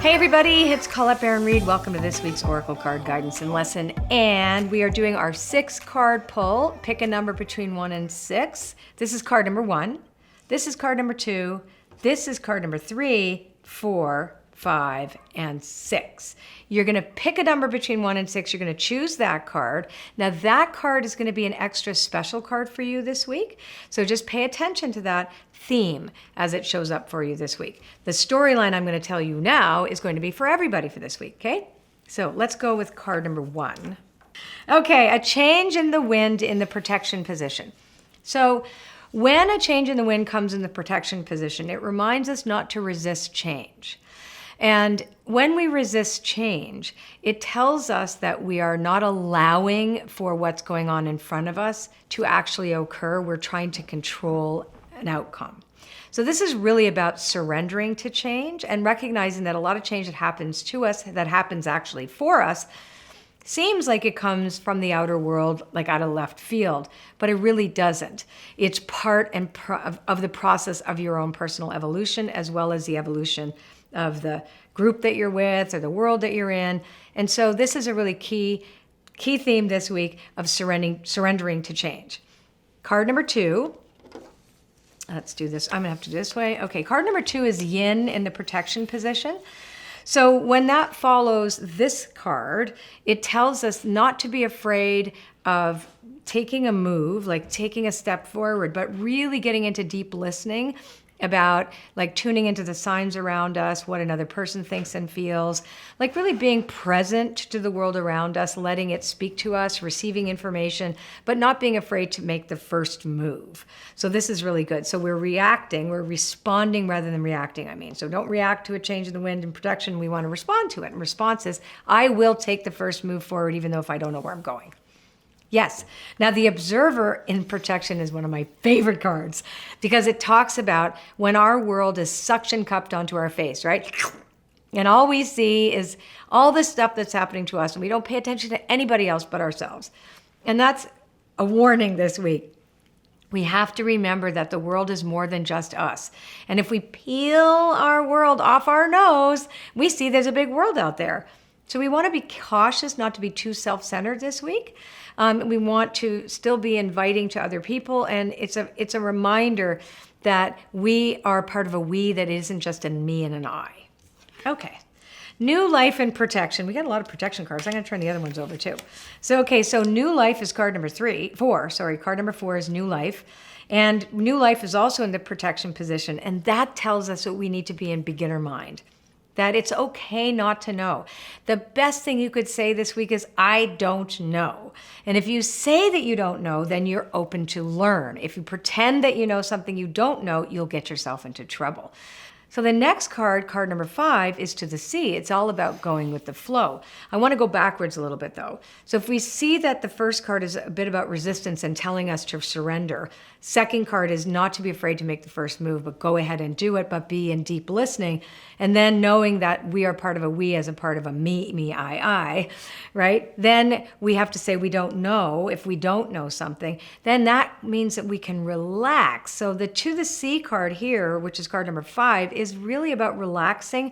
Hey everybody, it's Colette Baron-Reid. Welcome to this week's Oracle Card Guidance and Lesson. And we are doing our 6-card pull. Pick a number between 1 and 6. This is card number 1. This is card number 2. This is card number 3, 4, 5, and 6. You're going to pick a number between 1 and 6. You're going to choose that card. Now that card is going to be an extra special card for you this week. So just pay attention to that theme as it shows up for you this week. The storyline I'm going to tell you now is going to be for everybody for this week, okay? So let's go with card number 1. Okay, a change in the wind in the protection position. So when a change in the wind comes in the protection position, it reminds us not to resist change. And when we resist change, it tells us that we are not allowing for what's going on in front of us to actually occur. We're trying to control an outcome. So this is really about surrendering to change and recognizing that a lot of change that happens to us, that happens actually for us, seems like it comes from the outer world, like out of left field, but it really doesn't. It's part of the process of your own personal evolution, as well as the evolution of the group that you're with or the world that you're in. And so this is a really key theme this week of surrendering to change. Card number 2. Let's do this. I'm gonna have to do this way. Okay, card number 2 is yin in the protection position. So when that follows this card, it tells us not to be afraid of taking a move, like taking a step forward, but really getting into deep listening about like tuning into the signs around us, what another person thinks and feels, like really being present to the world around us, letting it speak to us, receiving information, but not being afraid to make the first move. So this is really good. So we're responding rather than reacting, I mean. So don't react to a change in the wind in protection. We want to respond to it. And response is, I will take the first move forward even though if I don't know where I'm going. Yes. Now, the observer in protection is one of my favorite cards because it talks about when our world is suction cupped onto our face, right? And all we see is all the stuff that's happening to us, and we don't pay attention to anybody else but ourselves. And that's a warning this week. We have to remember that the world is more than just us. And if we peel our world off our nose, we see there's a big world out there. So we want to be cautious not to be too self-centered this week. We want to still be inviting to other people, and it's a reminder that we are part of a we that isn't just a me and an I. Okay. New life and protection. We got a lot of protection cards. I'm going to turn the other ones over too. So new life is card number 4. Card number 4 is new life. And new life is also in the protection position. And that tells us that we need to be in beginner mind. That it's okay not to know. The best thing you could say this week is, I don't know. And if you say that you don't know, then you're open to learn. If you pretend that you know something you don't know, you'll get yourself into trouble. So the next card, card number 5, is to the sea. It's all about going with the flow. I want to go backwards a little bit though. So if we see that the first card is a bit about resistance and telling us to surrender, second card is not to be afraid to make the first move, but go ahead and do it, but be in deep listening. And then knowing that we are part of a we as a part of a me, I, right? Then we have to say we don't know. If we don't know something, then that means that we can relax. So the to the sea card here, which is card number 5, is really about relaxing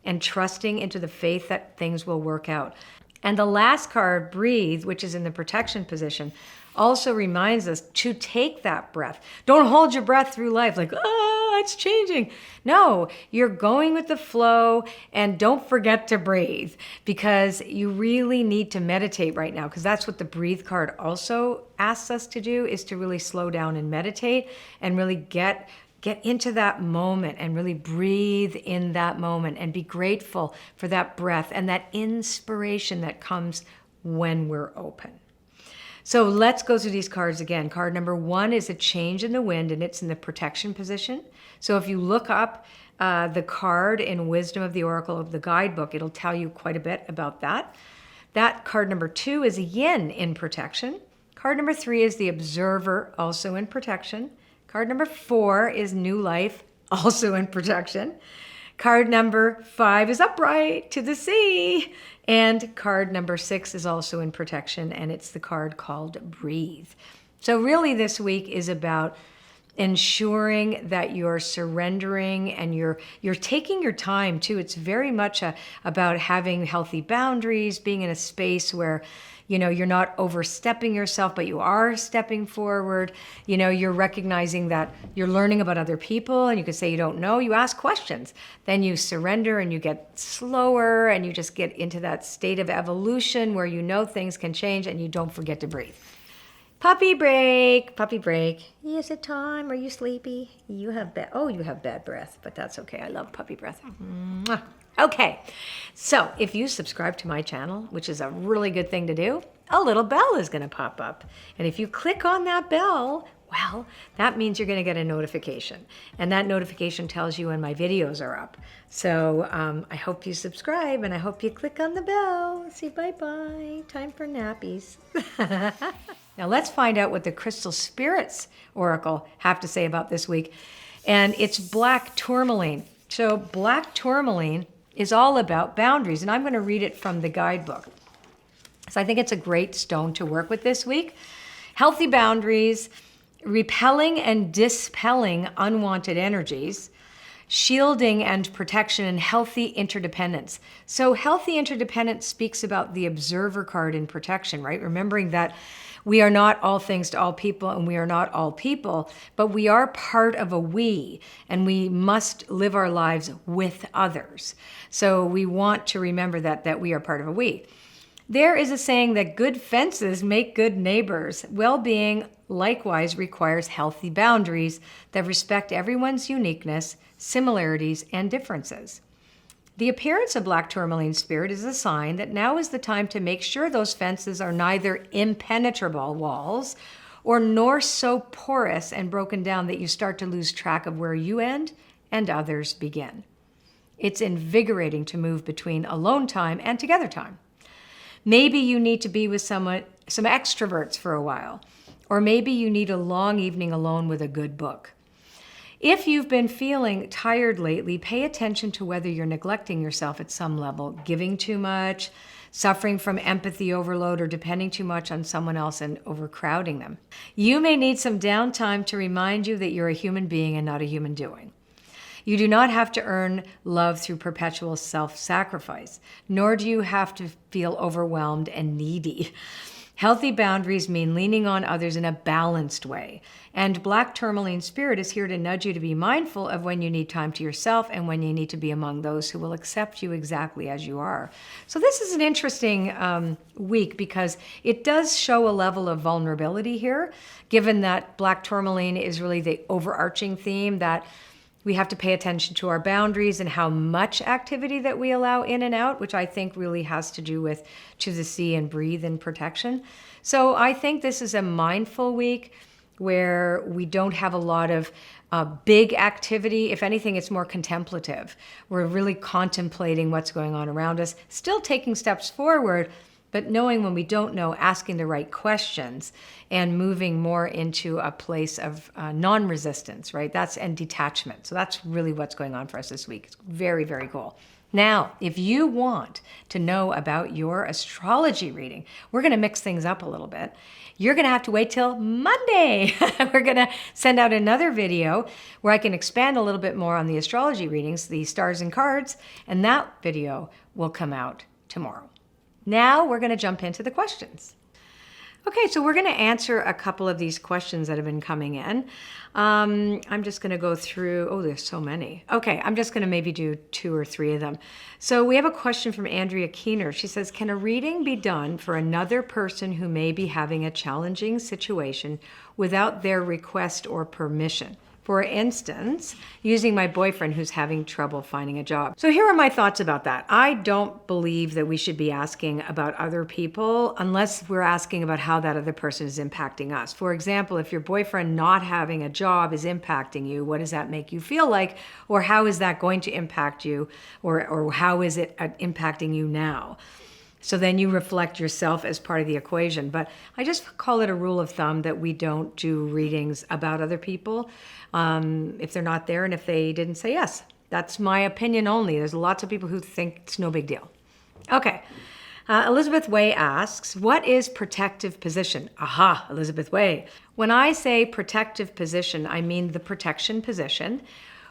and trusting into the faith that things will work out. And the last card, breathe, which is in the protection position, also reminds us to take that breath. Don't hold your breath through life like, it's changing. No, you're going with the flow, and don't forget to breathe because you really need to meditate right now, because that's what the breathe card also asks us to do, is to really slow down and meditate and really get into that moment and really breathe in that moment and be grateful for that breath and that inspiration that comes when we're open. So let's go through these cards again. Card number 1 is a change in the wind, and it's in the protection position. So if you look up the card in Wisdom of the Oracle of the Guidebook, it'll tell you quite a bit about that. That card number 2 is a yin in protection. Card number 3 is the observer, also in protection. Card number 4 is new life, also in protection. Card number 5 is upright, to the sea. And card number 6 is also in protection, and it's the card called breathe. So really this week is about ensuring that you're surrendering and you're taking your time too. It's very much about having healthy boundaries, being in a space where you're not overstepping yourself, but you are stepping forward. You're recognizing that you're learning about other people, and you could say you don't know, you ask questions. Then you surrender and you get slower and you just get into that state of evolution where things can change and you don't forget to breathe. Puppy break, puppy break. Is it time? Are you sleepy? You have bad breath, but that's okay. I love puppy breath. Mwah. Okay, so if you subscribe to my channel, which is a really good thing to do, a little bell is going to pop up. And if you click on that bell, well, that means you're going to get a notification. And that notification tells you when my videos are up. So I hope you subscribe and I hope you click on the bell. Say bye-bye. Time for nappies. Now let's find out what the Crystal Spirits Oracle have to say about this week. And it's black tourmaline. So black tourmaline is all about boundaries. And I'm going to read it from the guidebook. So I think it's a great stone to work with this week. Healthy boundaries, repelling and dispelling unwanted energies, shielding and protection, and healthy interdependence. So healthy interdependence speaks about the observer card in protection, right? Remembering that we are not all things to all people and we are not all people, but we are part of a we, and we must live our lives with others. So we want to remember that we are part of a we. There is a saying that good fences make good neighbors. Well-being likewise requires healthy boundaries that respect everyone's uniqueness, similarities, and differences. The appearance of black tourmaline spirit is a sign that now is the time to make sure those fences are neither impenetrable walls nor so porous and broken down that you start to lose track of where you end and others begin. It's invigorating to move between alone time and together time. Maybe you need to be with some extroverts for a while, or maybe you need a long evening alone with a good book. If you've been feeling tired lately, pay attention to whether you're neglecting yourself at some level, giving too much, suffering from empathy overload, or depending too much on someone else and overcrowding them. You may need some downtime to remind you that you're a human being and not a human doing. You do not have to earn love through perpetual self-sacrifice, nor do you have to feel overwhelmed and needy. Healthy boundaries mean leaning on others in a balanced way. And black tourmaline spirit is here to nudge you to be mindful of when you need time to yourself and when you need to be among those who will accept you exactly as you are. So this is an interesting week because it does show a level of vulnerability here, given that black tourmaline is really the overarching theme that we have to pay attention to our boundaries and how much activity that we allow in and out, which I think really has to do with choose to see and breathe in protection. So I think this is a mindful week where we don't have a lot of big activity. If anything, it's more contemplative. We're really contemplating what's going on around us, still taking steps forward, but knowing when we don't know, asking the right questions and moving more into a place of non-resistance, right? And detachment. So that's really what's going on for us this week. It's very, very cool. Now, if you want to know about your astrology reading, we're going to mix things up a little bit. You're going to have to wait till Monday. We're going to send out another video where I can expand a little bit more on the astrology readings, the stars and cards, and that video will come out tomorrow. Now we're going to jump into the questions. Okay, so we're going to answer a couple of these questions that have been coming in. I'm just going to go through, there's so many. Okay, I'm just going to maybe do 2 or 3 of them. So we have a question from Andrea Keener. She says, can a reading be done for another person who may be having a challenging situation without their request or permission? For instance, using my boyfriend who's having trouble finding a job. So here are my thoughts about that. I don't believe that we should be asking about other people unless we're asking about how that other person is impacting us. For example, if your boyfriend not having a job is impacting you, what does that make you feel like? Or how is that going to impact you? Or how is it impacting you now? So then you reflect yourself as part of the equation. But I just call it a rule of thumb that we don't do readings about other people if they're not there and if they didn't say yes. That's my opinion only. There's lots of people who think it's no big deal. Okay. Elizabeth Way asks, what is protective position? Aha, Elizabeth Way. When I say protective position, I mean the protection position,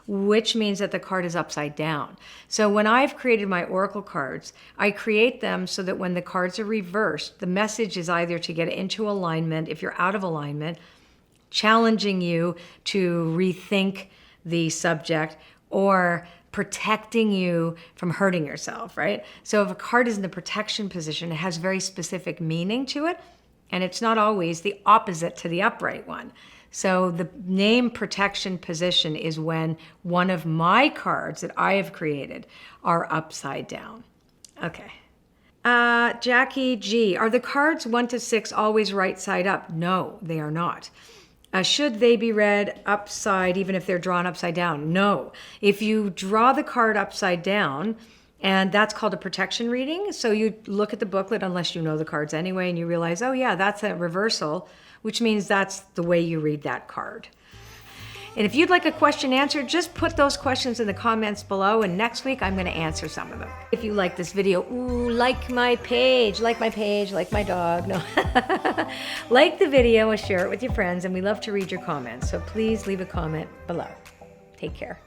which means that the card is upside down. So when I've created my oracle cards, I create them so that when the cards are reversed, the message is either to get into alignment, if you're out of alignment, challenging you to rethink the subject, or protecting you from hurting yourself, right? So if a card is in the protection position, it has very specific meaning to it, and it's not always the opposite to the upright one. So the name protection position is when one of my cards that I have created are upside down. Okay. Jackie G, are the cards 1 to 6 always right side up? No, they are not. Should they be read upside even if they're drawn upside down? No. If you draw the card upside down, and that's called a protection reading, so you look at the booklet unless you know the cards anyway, and you realize, oh yeah, that's a reversal, which means that's the way you read that card. And if you'd like a question answered, just put those questions in the comments below, and next week I'm going to answer some of them. If you like this video, ooh, like my page, like my dog. No. Like the video and share it with your friends, and we love to read your comments. So please leave a comment below. Take care.